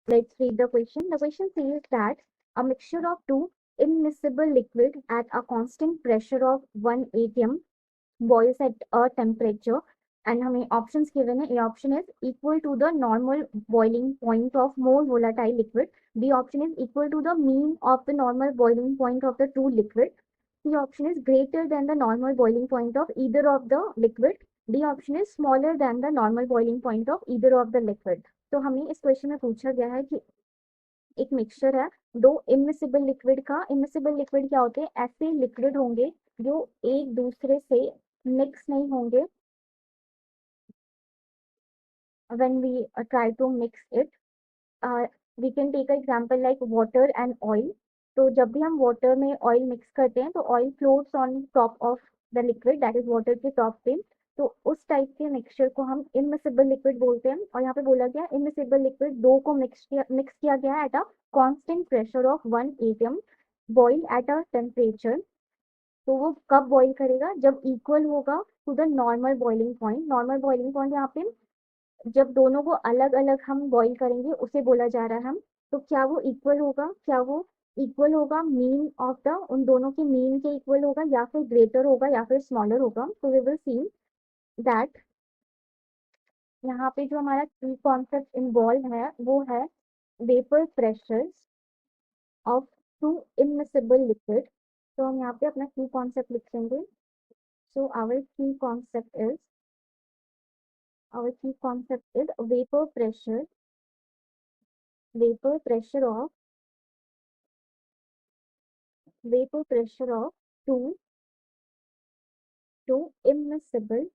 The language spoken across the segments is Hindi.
Let's read the question. The question says that a mixture of two immiscible liquid at a constant pressure of 1 atm boils at a temperature, and हमें options given है. A option is equal to the normal boiling point of more volatile liquid. B option is equal to the mean of the normal boiling point of the two liquid. C option is greater than the normal boiling point of either of the liquid. D option is smaller than the normal boiling point of either of the liquid. तो हमें इस क्वेश्चन में पूछा गया है कि एक मिक्सचर है दो इमिसिबल लिक्विड का. इमिसिबल लिक्विड क्या होते हैं? ऐसे लिक्विड होंगे जो एक दूसरे से मिक्स नहीं होंगे when we try to mix it. We can take an example like water and oil. तो जब भी हम वाटर में ऑयल मिक्स करते हैं तो oil floats on top of the liquid, that is water के टॉप पे. तो उस टाइप के मिक्सचर को हम इमिसिबल लिक्विड बोलते हैं. और यहाँ पे बोला गया इमिसिबल लिक्विड दो को मिक्स किया गया है at a constant pressure of 1 atm boil at a temperature. तो वो कब बॉईल करेगा? जब इक्वल होगा to the normal boiling point. Normal boiling point यहाँ पे जब दोनों को अलग अलग हम बॉईल करेंगे उसे बोला जा रहा है हम. तो क्या वो इक्वल होगा? क्या वो इक्वल होगा मीन ऑफ द उन दोनों के मीन के इक्वल होगा, या फिर ग्रेटर होगा, या फिर स्मॉलर होगा? तो वी विल सी दैट यहाँ पे जो हमारा की कॉन्सेप्ट इन्वॉल्व है वो है vapour pressure of two immiscible liquid. तो हम यहाँ पे अपना की कॉन्सेप्ट लिखेंगे. सो our key concept is vapor pressure of two two immiscible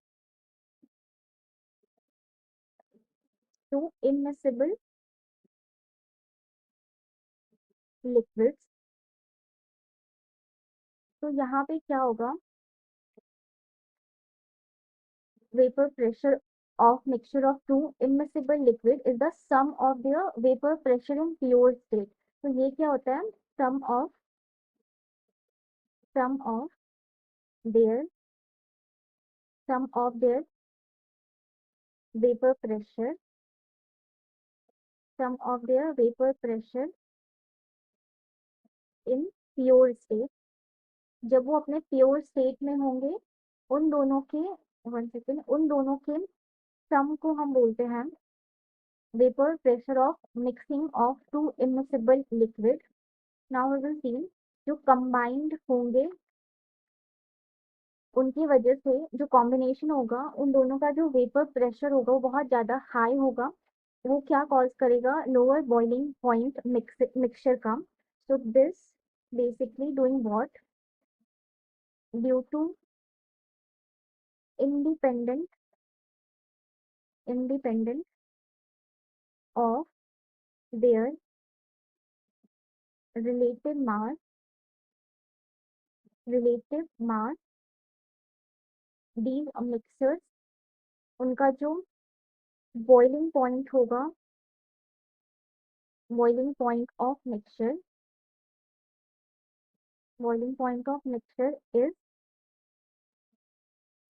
liquids. तो यहाँ पे क्या होगा? Vapor pressure of mixture of two immiscible liquid is the sum of their vapor pressure in pure state. तो ये क्या होता है? Sum of their vapor pressure sum of their vapor pressure in pure state. जब वो अपने प्योर स्टेट में होंगे उन दोनों के उन दोनों के सम को हम बोलते हैं vapour pressure of mixing of two immiscible liquid. Now we will see जो कंबाइंड होंगे उनकी वजह से जो कॉम्बिनेशन होगा उन दोनों का जो वेपर प्रेशर होगा वो बहुत ज़्यादा हाई होगा. वो क्या कॉज करेगा? लोअर बॉइलिंग पॉइंट मिक्सचर का. So this basically doing what? Due to independent of their relative mass these mixers उनका जो boiling point होगा boiling point of mixture is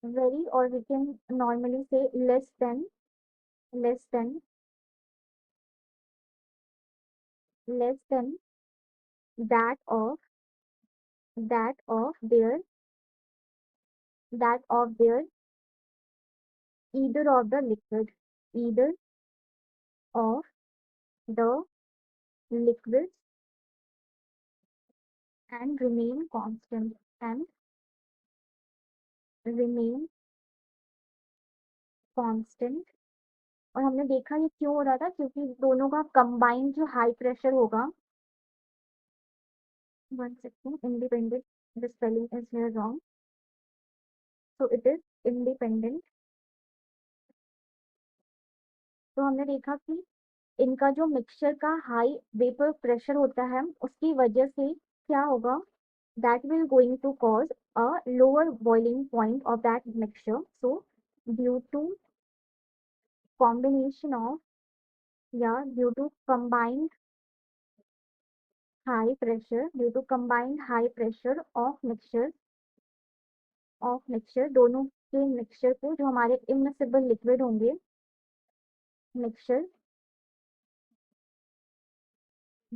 very, or we can normally say less than that of their either of the liquids and remain constant और हमने देखा ये क्यों हो रहा था? क्योंकि दोनों का कंबाइंड जो हाई प्रेशर होगा. One second, independent, the spelling is here wrong. So it is independent. तो हमने देखा कि इनका जो मिक्सचर का हाई वेपर प्रेशर होता है उसकी वजह से क्या होगा? That will going to cause a lower boiling point of that mixture. So due to combination of due to combined high pressure of mixture दोनों के मिक्सचर को जो हमारे इमिसिबल लिक्विड होंगे mixture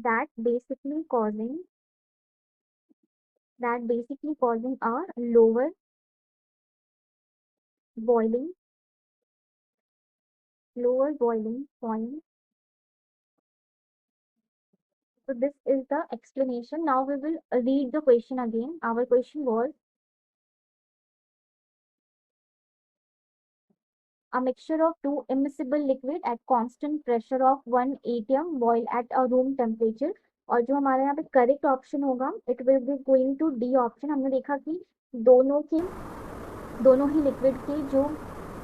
that basically causing a boiling lower boiling point. So this is the explanation. Now we will read the question again. Our question was, a mixture of two immiscible liquid at constant pressure of 1 atm boil at a room temperature. और जो हमारे यहाँ पे करेक्ट ऑप्शन होगा, it will be going to D option. हमने देखा कि दोनों के दोनों ही लिक्विड के जो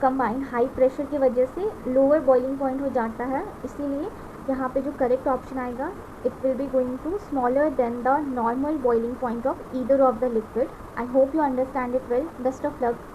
कंबाइन हाई प्रेशर की वजह से लोअर बॉइलिंग पॉइंट हो जाता है, इसीलिए यहाँ पे जो करेक्ट ऑप्शन आएगा, it will be going to smaller than the normal boiling point of either of the liquid. I hope you understand it well. Best of luck.